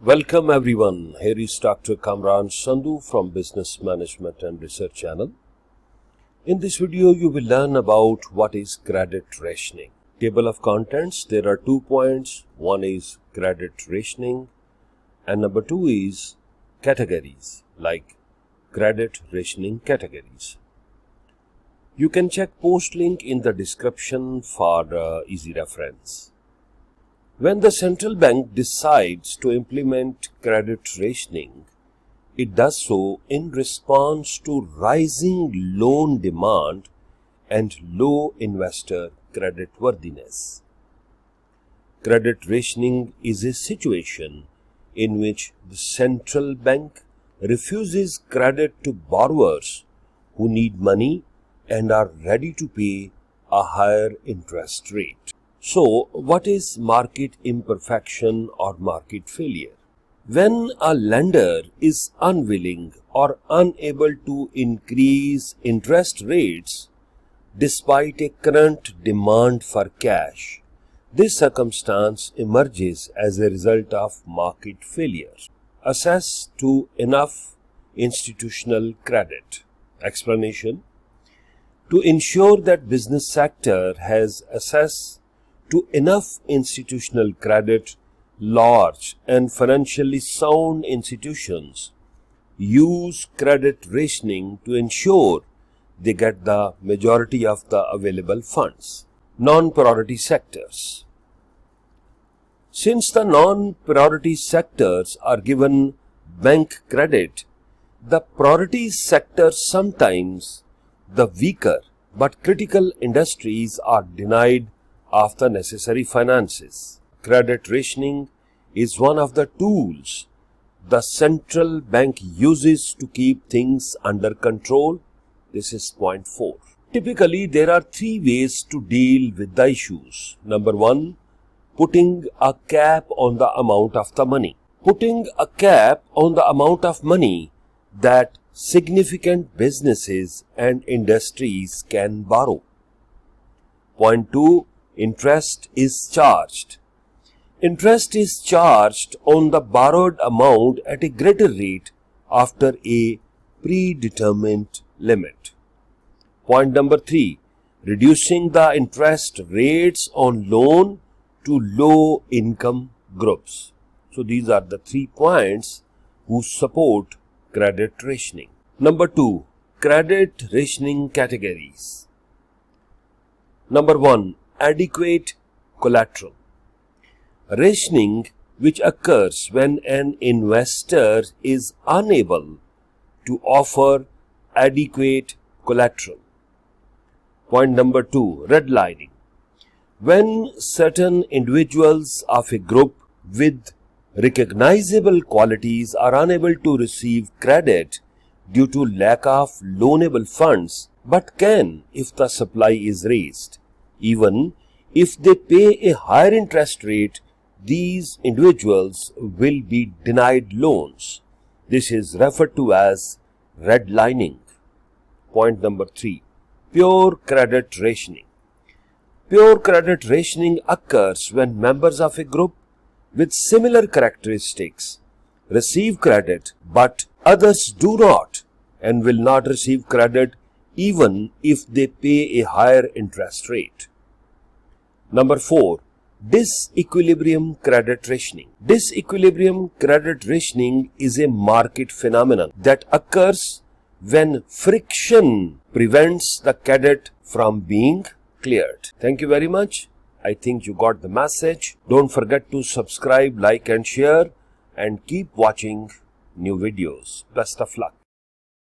Welcome everyone. Here is Dr. Kamran Sandhu from Business Management and Research Channel. In this video, you will learn about what is credit rationing. Table of contents, there are 2 points. One is credit rationing and number 2 is categories, like credit rationing categories. You can check post link in the description for easy reference. When the central bank decides to implement credit rationing, it does so in response to rising loan demand and low investor creditworthiness. Credit rationing is a situation in which the central bank refuses credit to borrowers who need money and are ready to pay a higher interest rate. So, what is market imperfection or market failure? When a lender is unwilling or unable to increase interest rates despite a current demand for cash, this circumstance emerges as a result of market failure. Access to enough institutional credit. Explanation: to ensure that business sector has access to enough institutional credit, large and financially sound institutions use credit rationing to ensure they get the majority of the available funds. Non-priority sectors. Since the non-priority sectors are given bank credit, the priority sectors, sometimes the weaker but critical industries, are denied of the necessary finances. Credit rationing is one of the tools the central bank uses to keep things under control. This is point 4. Typically, there are 3 ways to deal with the issues. Number 1, putting a cap on the amount of the money. Putting a cap on the amount of money that significant businesses and industries can borrow. Point 2, interest is charged. Interest is charged on the borrowed amount at a greater rate after a predetermined limit. Point number 3, reducing the interest rates on loan to low income groups. So these are the 3 points who support credit rationing. Number 2, credit rationing categories. Number 1, adequate collateral. Rationing, which occurs when an investor is unable to offer adequate collateral. Point number 2, redlining. When certain individuals of a group with recognizable qualities are unable to receive credit due to lack of loanable funds, but can if the supply is raised. Even if they pay a higher interest rate, these individuals will be denied loans. This is referred to as redlining. Point number 3, pure credit rationing. Pure credit rationing occurs when members of a group with similar characteristics receive credit, but others do not and will not receive credit even if they pay a higher interest rate. Number 4, disequilibrium credit rationing. Disequilibrium credit rationing is a market phenomenon that occurs when friction prevents the credit from being cleared. Thank you very much. I think you got the message. Don't forget to subscribe, like and share, and keep watching new videos. Best of luck.